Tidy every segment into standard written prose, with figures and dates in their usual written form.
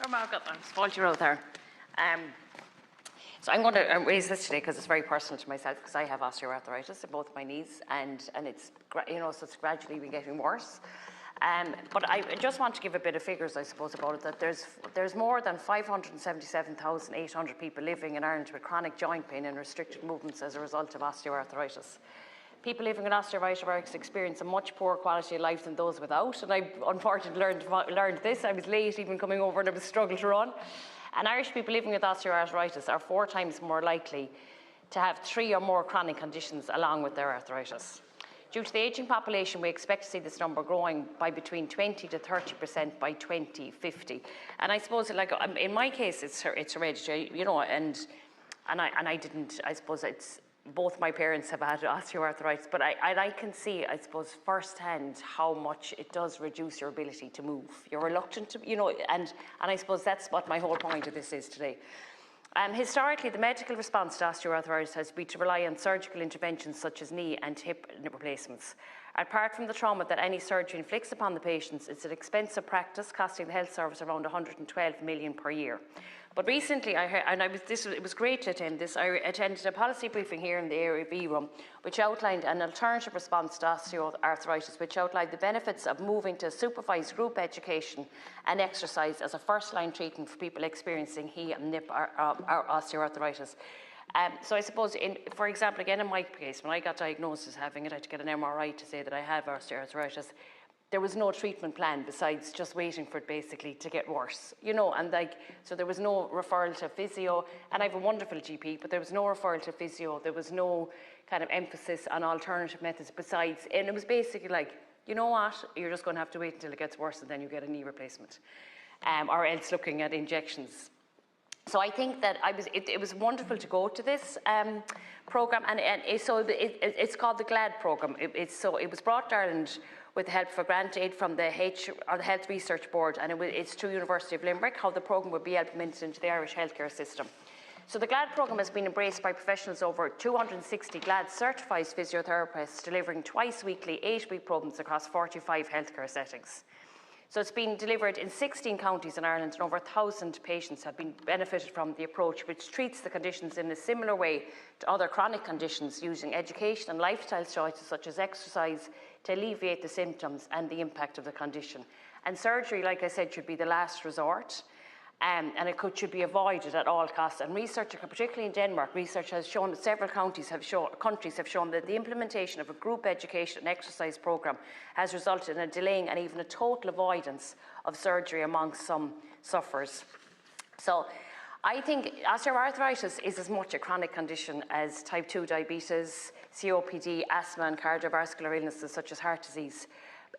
Fault you out there. So I'm going to raise this today because it's very personal to myself, because I have osteoarthritis in both of my knees, and it's, so it's gradually been getting worse. But I just want to give a bit of figures, I suppose, about it, that there's more than 577,800 people living in Ireland with chronic joint pain and restricted movements as a result of osteoarthritis. People living with osteoarthritis experience a much poorer quality of life than those without, and I unfortunately learned this. I was late even coming over and I was struggling to run. And Irish people living with osteoarthritis are 4 times more likely to have 3 or more chronic conditions along with their arthritis. Due to the ageing population, we expect to see this number growing by between 20 to 30% by 2050. And I suppose, like in my case, it's hereditary, and I didn't. I suppose it's both my parents have had osteoarthritis, but I can see, I suppose, firsthand how much it does reduce your ability to move. You're reluctant to, and I suppose that's what my whole point of this is today. Historically, the medical response to osteoarthritis has been to rely on surgical interventions such as knee and hip replacements. Apart from the trauma that any surgery inflicts upon the patients, it's an expensive practice, costing the health service around 112 million per year. But recently, it was great to attend this. I attended a policy briefing here in the Area B room, which outlined an alternative response to osteoarthritis, which outlined the benefits of moving to supervised group education and exercise as a first-line treatment for people experiencing HE and NIP or osteoarthritis. So I suppose, for example, again in my case, when I got diagnosed as having it, I had to get an MRI to say that I have osteoarthritis. There was no treatment plan besides just waiting for it basically to get worse, and so there was no referral to physio, and I have a wonderful GP, but there was no referral to physio. There was no kind of emphasis on alternative methods besides, and it was basically like, you know what, you're just going to have to wait until it gets worse and then you get a knee replacement, or else looking at injections. So I think that it was wonderful to go to this programme, and it's called the GLAD programme. It was brought to Ireland with the help for grant aid from the Health Research Board, and it's through University of Limerick, how the programme would be implemented into the Irish healthcare system. So the GLAD programme has been embraced by professionals, over 260 GLAD certified physiotherapists, delivering twice weekly 8-week programmes across 45 healthcare settings. So it's been delivered in 16 counties in Ireland, and over 1,000 patients have been benefited from the approach, which treats the conditions in a similar way to other chronic conditions, using education and lifestyle choices such as exercise to alleviate the symptoms and the impact of the condition. And surgery, like I said, should be the last resort, and it should be avoided at all costs. And research, particularly in Denmark, research has shown that several countries have shown that the implementation of a group education and exercise programme has resulted in a delaying and even a total avoidance of surgery amongst some sufferers. So I think osteoarthritis is as much a chronic condition as type 2 diabetes, COPD, asthma and cardiovascular illnesses such as heart disease.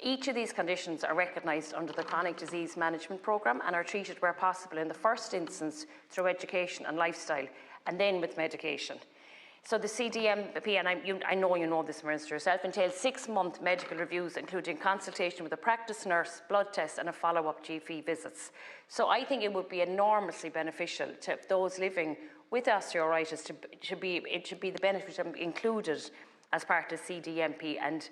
Each of these conditions are recognised under the Chronic Disease Management Programme and are treated where possible in the first instance through education and lifestyle, and then with medication. So the CDMP, and I know you know this, Minister, yourself, entails 6-month medical reviews, including consultation with a practice nurse, blood tests and a follow-up GP visits. So I think it would be enormously beneficial to those living with osteoarthritis it should be the benefit included as part of CDMP, and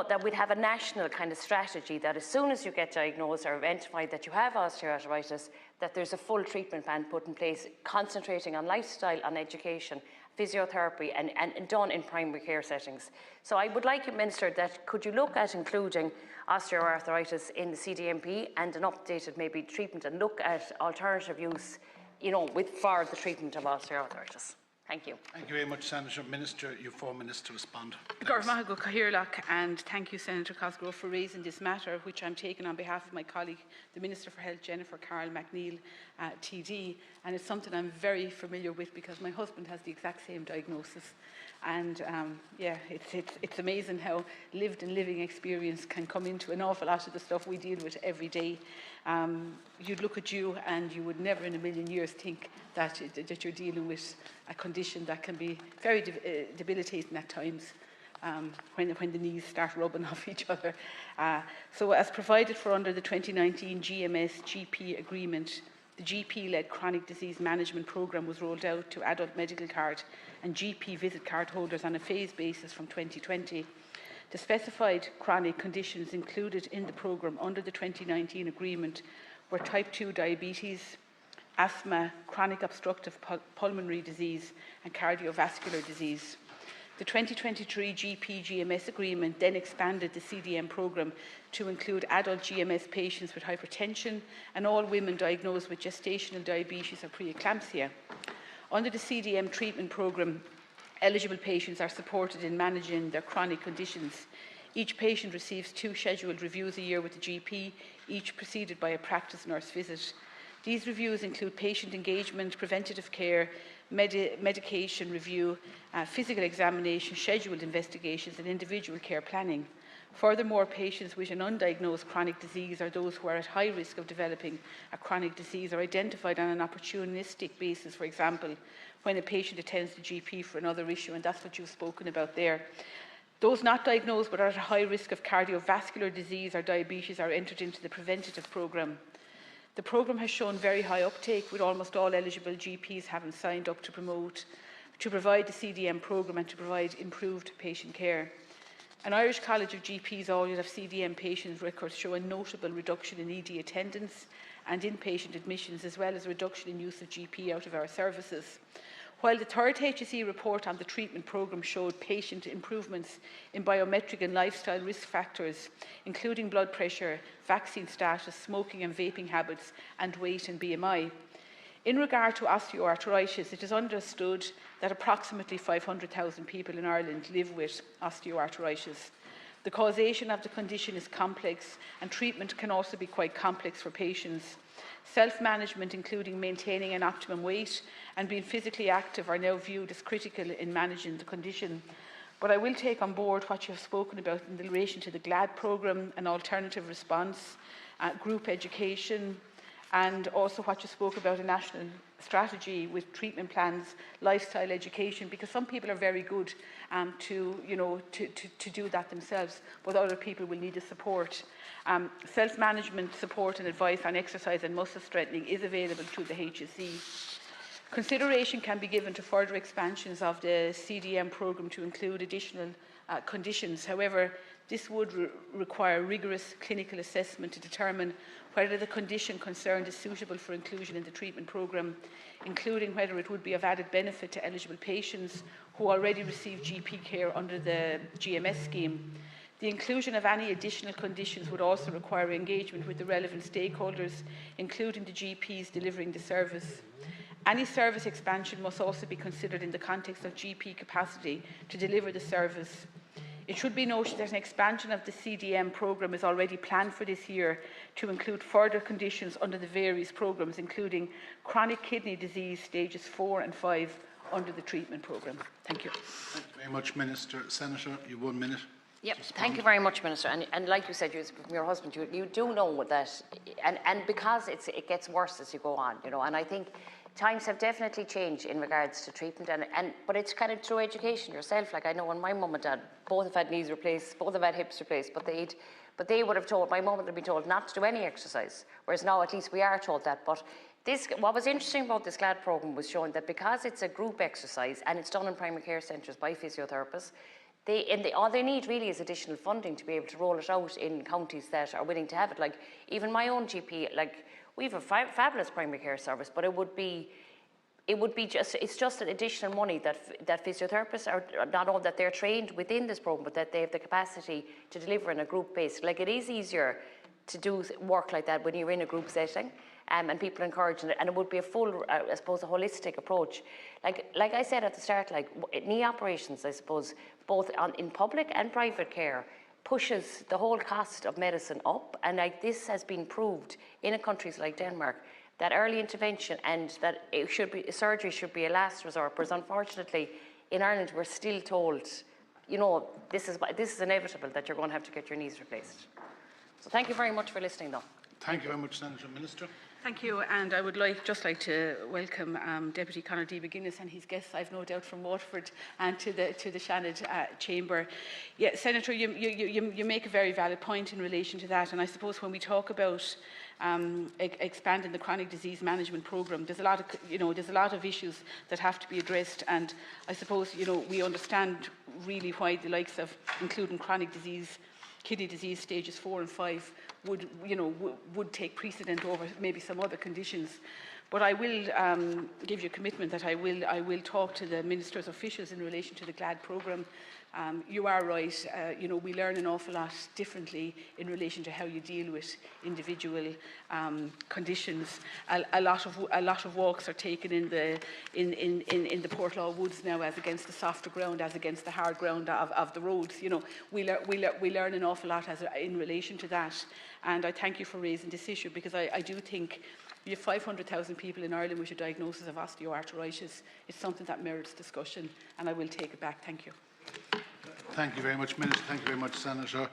that we'd have a national kind of strategy that as soon as you get diagnosed or identified that you have osteoarthritis, that there's a full treatment plan put in place, concentrating on lifestyle, on education, physiotherapy, and done in primary care settings. So I would like you, Minister, that could you look at including osteoarthritis in the CDMP and an updated maybe treatment, and look at alternative use, for the treatment of osteoarthritis. Thank you. Thank you very much, Senator. Minister, you have 4 minutes to respond. And thank you, Senator Cosgrove, for raising this matter, which I'm taking on behalf of my colleague, the Minister for Health, Jennifer Carroll McNeill, TD. And it's something I'm very familiar with because my husband has the exact same diagnosis. And it's amazing how lived and living experience can come into an awful lot of the stuff we deal with every day. You'd look at you and you would never in a million years think that you're dealing with a condition that can be very debilitating at times when the knees start rubbing off each other. So as provided for under the 2019 GMS GP agreement, the GP-led chronic disease management programme was rolled out to adult medical card and GP visit card holders on a phased basis from 2020. The specified chronic conditions included in the programme under the 2019 agreement were type 2 diabetes, asthma, chronic obstructive pulmonary disease and cardiovascular disease. The 2023 GP-GMS agreement then expanded the CDM programme to include adult GMS patients with hypertension and all women diagnosed with gestational diabetes or preeclampsia. Under the CDM treatment programme, eligible patients are supported in managing their chronic conditions. Each patient receives 2 scheduled reviews a year with the GP, each preceded by a practice nurse visit. These reviews include patient engagement, preventative care, medication review, physical examination, scheduled investigations and individual care planning. Furthermore, patients with an undiagnosed chronic disease or those who are at high risk of developing a chronic disease are identified on an opportunistic basis, for example, when a patient attends the GP for another issue, and that's what you've spoken about there. Those not diagnosed but are at high risk of cardiovascular disease or diabetes are entered into the preventative programme. The programme has shown very high uptake, with almost all eligible GPs having signed up to provide the CDM programme and to provide improved patient care. An Irish College of GPs audit of CDM patients' records show a notable reduction in ED attendance and inpatient admissions, as well as a reduction in use of GP out of our services. While the third HSE report on the treatment programme showed patient improvements in biometric and lifestyle risk factors, including blood pressure, vaccine status, smoking and vaping habits, and weight and BMI. In regard to osteoarthritis, it is understood that approximately 500,000 people in Ireland live with osteoarthritis. The causation of the condition is complex, and treatment can also be quite complex for patients. Self-management, including maintaining an optimum weight and being physically active, are now viewed as critical in managing the condition. But I will take on board what you have spoken about in relation to the GLAD programme and alternative response, group education, and also what you spoke about a national strategy with treatment plans, lifestyle education, because some people are very good to do that themselves, but other people will need the support. Self-management support and advice on exercise and muscle strengthening is available through the HSE. Consideration can be given to further expansions of the CDM programme to include additional conditions. However, this would require rigorous clinical assessment to determine whether the condition concerned is suitable for inclusion in the treatment programme, including whether it would be of added benefit to eligible patients who already receive GP care under the GMS scheme. The inclusion of any additional conditions would also require engagement with the relevant stakeholders, including the GPs delivering the service. Any service expansion must also be considered in the context of GP capacity to deliver the service. It should be noted that an expansion of the CDM programme is already planned for this year to include further conditions under the various programmes, including chronic kidney disease stages 4 and 5 under the treatment programme. Thank you. Thank you very much, Minister. Senator, you 1 minute. Yep, thank you very much, Minister. And like you said, from your husband, you do know that, and because it gets worse as you go on, and I think times have definitely changed in regards to treatment, but it's kind of through education yourself. Like, I know when my mum and dad both have had knees replaced, both have had hips replaced, but they would have told, my mum would have been told not to do any exercise, whereas now at least we are told that. But what was interesting about this GLAD programme was showing that because it's a group exercise and it's done in primary care centres by physiotherapists, all they need really is additional funding to be able to roll it out in counties that are willing to have it. Like, even my own GP, like, we have a fabulous primary care service, but it's just an additional money that physiotherapists are not only that they're trained within this program, but that they have the capacity to deliver in a group base. Like, it is easier to do work like that when you're in a group setting, and people are encouraging it, and it would be a full, I suppose, a holistic approach. Like I said at the start, like knee operations, I suppose, both in public and private care, pushes the whole cost of medicine up, and like this has been proved in countries like Denmark, that early intervention and that surgery should be a last resort. Whereas unfortunately, in Ireland, we're still told, this is inevitable that you're going to have to get your knees replaced. So thank you very much for listening, though. Thank you very much, Senator. Minister. Thank you, and I would just like to welcome Deputy Conor D. McGuinness and his guests, I've no doubt, from Waterford, and to the Shannon chamber. Yeah, Senator, you make a very valid point in relation to that, and I suppose when we talk about expanding the chronic disease management programme, there's a lot of issues that have to be addressed, and I suppose we understand really why the likes of including chronic disease, kidney disease stages 4 and 5 would take precedent over maybe some other conditions. But I will give you a commitment that I will talk to the Minister's officials in relation to the GLAD programme. You are right, we learn an awful lot differently in relation to how you deal with individual conditions. A lot of walks are taken in the Portlaw Woods now as against the softer ground, as against the hard ground of the roads. We learn an awful lot in relation to that. And I thank you for raising this issue, because I do think we have 500,000 people in Ireland with a diagnosis of osteoarthritis. It's something that merits discussion, and I will take it back. Thank you. Thank you very much, Minister. Thank you very much, Senator.